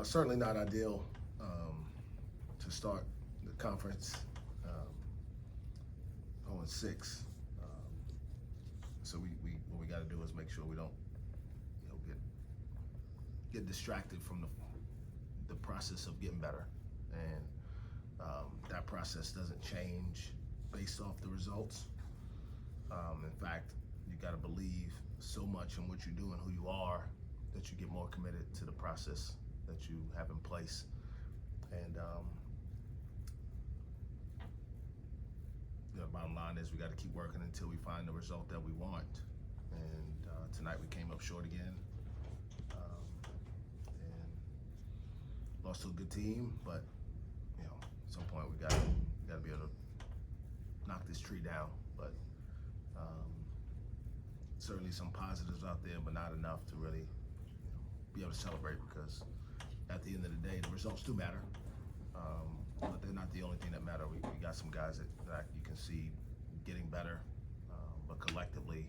Certainly not ideal to start the conference going 6. So what we got to do is make sure we don't, get distracted from the process of getting better, and that process doesn't change based off the results. In fact, you got to believe so much in what you do and who you are that you get more committed to the process that you have in place. And the bottom line is we got to keep working until we find the result that we want. And tonight we came up short again, and lost to a good team. But at some point we got to be able to knock this tree down. But certainly some positives out there, but not enough to really be able to celebrate, because at the end of the day, the results do matter, but they're not the only thing that matter. We got some guys that you can see getting better, but collectively,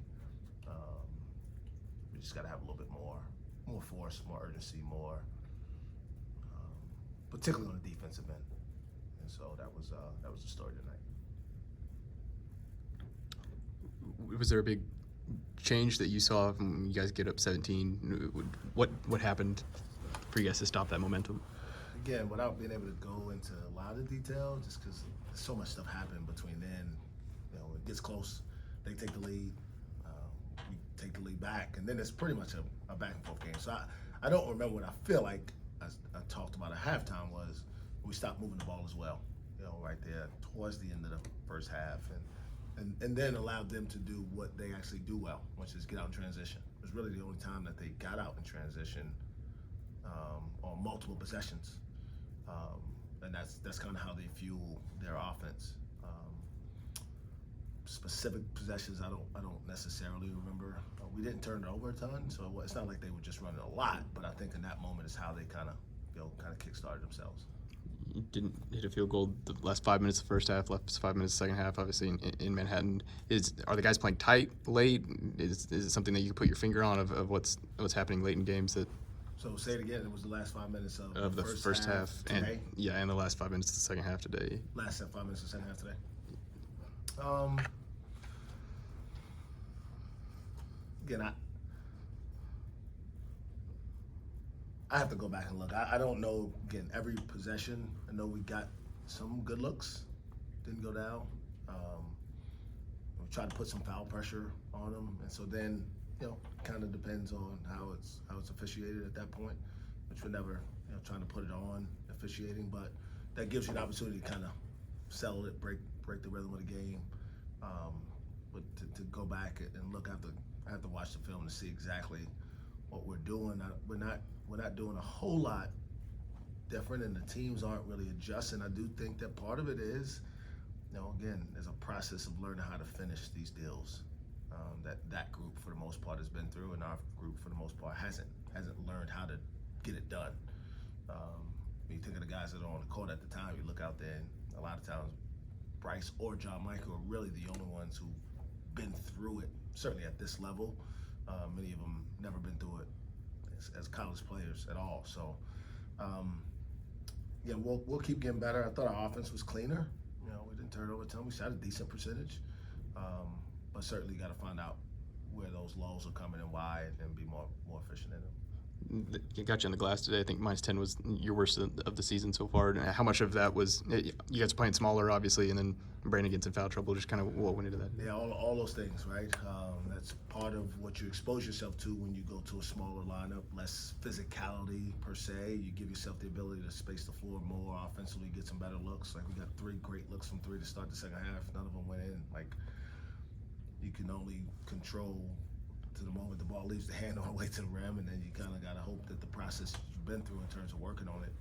we just got to have a little bit more force, more urgency, more, particularly on the defensive end. And so that was the story tonight. Was there a big change that you saw when you guys get up 17? What happened for you guys to stop that momentum? Again, without being able to go into a lot of detail, just because so much stuff happened between then. It gets close, they take the lead, we take the lead back, and then it's pretty much a back and forth game. So I don't remember what I feel like I talked about at halftime was we stopped moving the ball as well, right there towards the end of the first half, and then allowed them to do what they actually do well, which is get out in transition. It was really the only time that they got out in transition on multiple possessions, and that's kind of how they fuel their offense. Specific possessions, I don't necessarily remember. We didn't turn it over a ton, so it's not like they were just running a lot. But I think in that moment is how they kind of kick-started themselves. You didn't hit a field goal the last 5 minutes of the first half, last 5 minutes of the second half, obviously in Manhattan. Are the guys playing tight late? Is it something that you can put your finger on of what's happening late in games that? So say it again. It was the last 5 minutes of the first half today? And the last 5 minutes of the second half today. Last 5 minutes of the second half today. Again, I have to go back and look. I don't know, again, every possession. I know we got some good looks, didn't go down. We tried to put some foul pressure on them, and so then, kind of depends on how it's officiated at that point, which we're never, trying to put it on officiating, but that gives you an opportunity to kind of settle it, break the rhythm of the game. But to go back and look, I have to watch the film to see exactly what we're doing. We're not doing a whole lot different, and the teams aren't really adjusting. I do think that part of it is, again, there's a process of learning how to finish these deals that group for the most part has been through, and our group for the most part hasn't learned how to get it done. When you think of the guys that are on the court at the time, you look out there, and a lot of times Bryce or John Michael are really the only ones who've been through it, certainly at this level. Many of them never been through it as college players at all. So, we'll keep getting better. I thought our offense was cleaner. We didn't turn it over a ton. We shot a decent percentage, but certainly got to find out where those lows are coming and why, and be more efficient in them. You got you on the glass today. I think -10 was your worst of the season so far. And how much of that was you guys playing smaller, obviously, and then Brandon gets in foul trouble? Just kind of what went into that? Yeah, all those things, right? That's part of what you expose yourself to when you go to a smaller lineup. Less physicality per se. You give yourself the ability to space the floor more offensively, get some better looks. Like we got 3 great looks from 3 to start the second half. None of them went in. Like you can only control to the moment the ball leaves the hand on the way to the rim, and then you kind of got to hope that the process you've been through in terms of working on it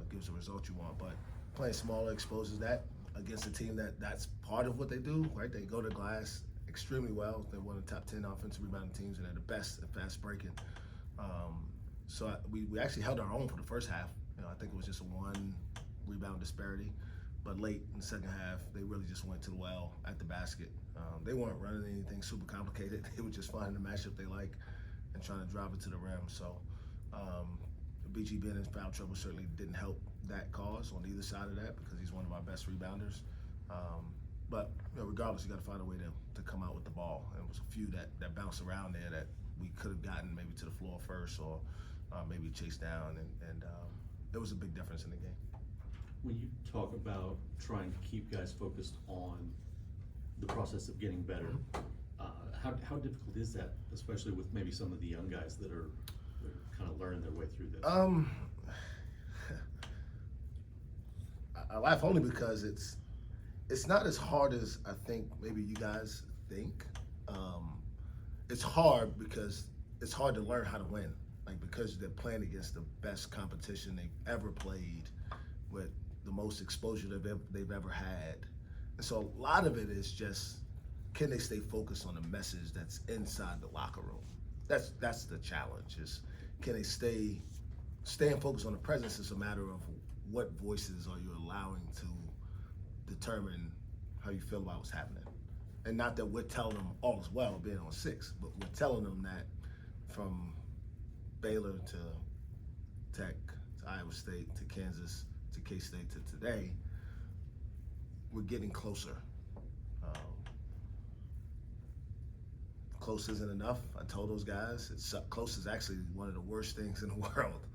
gives the result you want. But playing smaller exposes that against a team that's part of what they do, right? They go to glass extremely well. They're one of the top 10 offensive rebounding teams, and they're the best at fast breaking. So we actually held our own for the first half. I think it was just a 1 rebound disparity. But late in the second half, they really just went to the well at the basket. They weren't running anything super complicated. They were just finding the matchup they like and trying to drive it to the rim. So BG being in foul trouble certainly didn't help that cause on either side of that because he's one of our best rebounders. But regardless, you got to find a way to come out with the ball. And it was a few that bounced around there that we could have gotten maybe to the floor first or maybe chased down, and it was a big difference in the game. When you talk about trying to keep guys focused on the process of getting better, how difficult is that, especially with maybe some of the young guys that are kind of learning their way through this? I laugh only because it's not as hard as I think maybe you guys think. It's hard because it's hard to learn how to win, like because they're playing against the best competition they've ever played with the most exposure they've ever had. And so a lot of it is just, can they stay focused on the message that's inside the locker room? That's the challenge, is can they staying focused on the presence is a matter of what voices are you allowing to determine how you feel about what's happening. And not that we're telling them all is well being on 6, but we're telling them that from Baylor to Tech, to Iowa State, to Kansas, to K-State, to today, we're getting closer. Close isn't enough. I told those guys, close is actually one of the worst things in the world,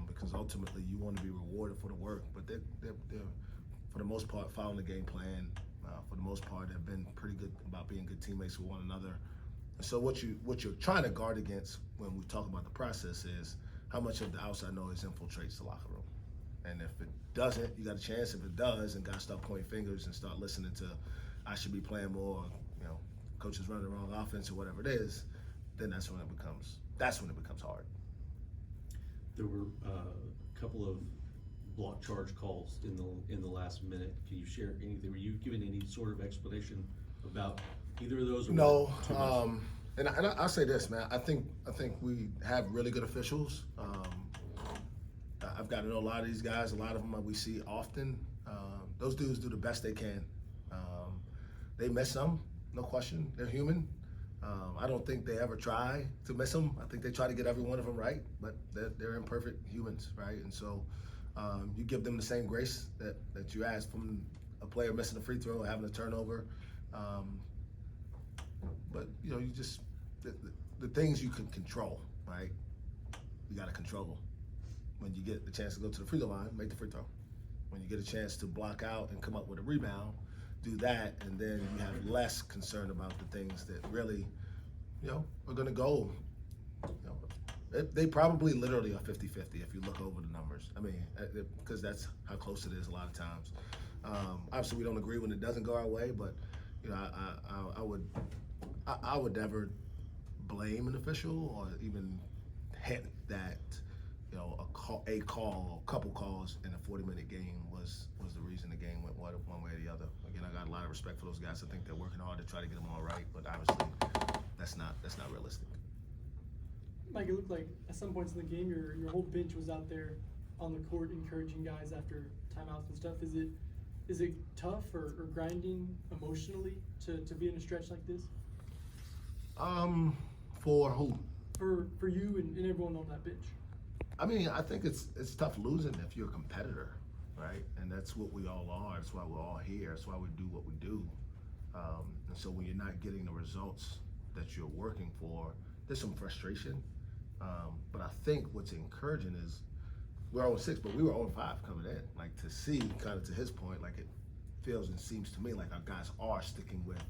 because ultimately you want to be rewarded for the work, but they're for the most part following the game plan. For the most part, have been pretty good about being good teammates with one another. And so what you're trying to guard against when we talk about the process is how much of the outside noise infiltrates the locker room. And if it doesn't, you got a chance. If it does, and guys start pointing fingers and start listening to, I should be playing more, coaches running the wrong offense or whatever it is, then that's when it becomes hard. There were a couple of block charge calls in the last minute. Can you share anything? Were you given any sort of explanation about either of those? Or No. too much? And I'll say this, man. I think we have really good officials. I've got to know a lot of these guys. A lot of them we see often. Those dudes do the best they can. They miss some, no question. They're human. I don't think they ever try to miss them. I think they try to get every one of them right, but they're imperfect humans, right? And so you give them the same grace that you ask from a player missing a free throw or having a turnover. But you just the things you can control, right? You got to control them. When you get the chance to go to the free throw line, make the free throw. When you get a chance to block out and come up with a rebound, do that, and then you have less concern about the things that really, are going to go. They probably literally are 50-50 if you look over the numbers. I mean, because that's how close it is a lot of times. Obviously, we don't agree when it doesn't go our way, but I would never blame an official or even hint that a call, a couple calls in a 40-minute game was the reason the game went one way or the other. Again, I got a lot of respect for those guys. I think they're working hard to try to get them all right, but obviously that's not realistic. Mike, it looked like at some points in the game your whole bench was out there on the court encouraging guys after timeouts and stuff. Is it tough or grinding emotionally to be in a stretch like this? For who? For you and everyone on that bench. I mean, I think it's tough losing if you're a competitor, right? And that's what we all are. That's why we're all here. That's why we do what we do. And so when you're not getting the results that you're working for, there's some frustration. But I think what's encouraging is we're 0-6, but we were 0-5 coming in. Like, to see, kind of to his point, like it feels and seems to me like our guys are sticking with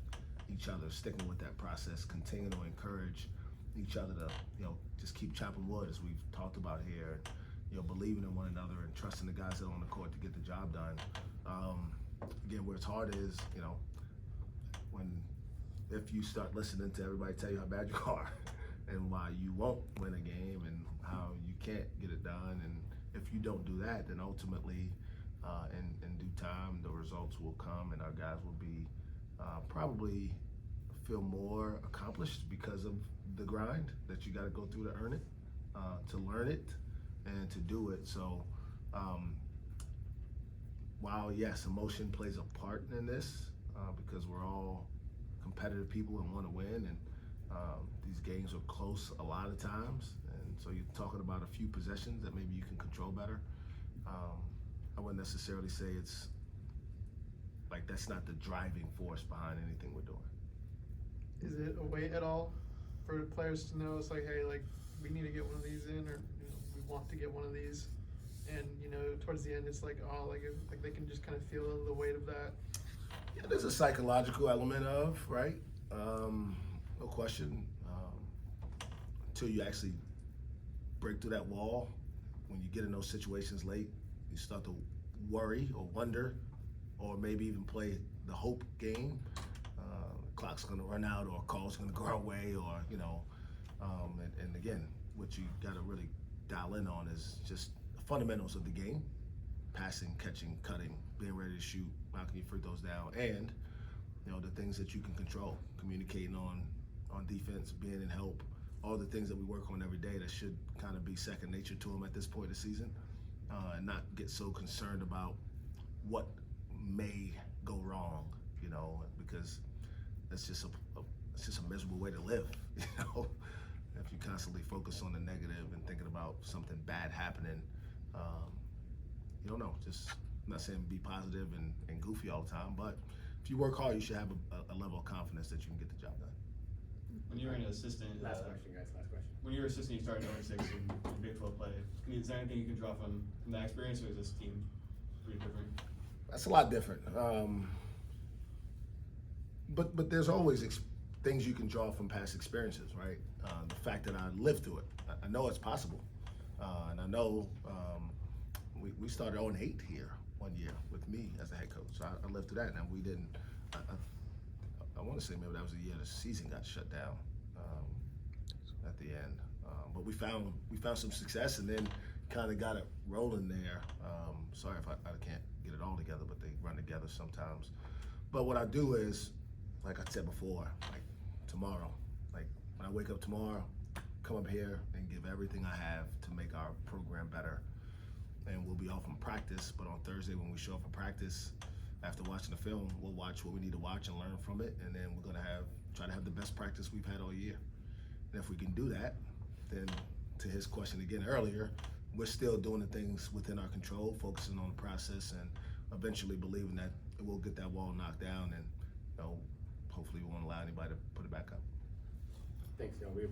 each other, sticking with that process, continuing to encourage each other to, just keep chopping wood, as we've talked about here, believing in one another and trusting the guys that are on the court to get the job done. Again, where it's hard is, if you start listening to everybody tell you how bad you are and why you won't win a game and how you can't get it done, and if you don't do that, then ultimately, in due time, the results will come and our guys will be probably feel more accomplished because of the grind that you got to go through to earn it, to learn it, and to do it. So while yes, emotion plays a part in this, because we're all competitive people and want to win, and these games are close a lot of times, and So you're talking about a few possessions that maybe you can control better. I wouldn't necessarily say it's like that's not the driving force behind anything we're doing. Is it a weight at all for players to know it's like, hey, like we need to get one of these in, or we want to get one of these, and towards the end it's like, oh, like they can just kind of feel the weight of that. Yeah, there's a psychological element of, right? No question. Until you actually break through that wall, when you get in those situations late, you start to worry or wonder, or maybe even play the hope game. Clock's gonna run out, or a call's gonna go our way, or and again, what you gotta really dial in on is just the fundamentals of the game: passing, catching, cutting, being ready to shoot, knocking your free throws down, and the things that you can control, communicating on defense, being in help, all the things that we work on every day that should kind of be second nature to them at this point of the season, and not get so concerned about what may go wrong, because that's just a miserable way to live, If you constantly focus on the negative and thinking about something bad happening, you don't know. Just, I'm not saying be positive and goofy all the time, but if you work hard, you should have a level of confidence that you can get the job done. When you were an assistant, Last question, guys. Last question. when you were assistant, you started in 06 in Big 12 play. Is there anything you can draw from that experience, or is this team pretty different? That's a lot different. But there's always things you can draw from past experiences, right? The fact that I lived through it, I know it's possible, and I know we started 0-8 here one year with me as a head coach. So I lived through that, and we didn't. I want to say maybe that was the year the season got shut down at the end. But we found some success, and then kind of got it rolling there. Sorry if I can't get it all together, but they run together sometimes. But what I do is, like I said before, like tomorrow, like when I wake up tomorrow, come up here and give everything I have to make our program better. And we'll be off from practice, but on Thursday when we show up for practice, after watching the film, we'll watch what we need to watch and learn from it, and then we're gonna try to have the best practice we've had all year. And if we can do that, then to his question again earlier, we're still doing the things within our control, focusing on the process, and eventually believing that we'll get that wall knocked down, and hopefully we won't allow anybody to put it back up. Thanks, y'all. We appreciate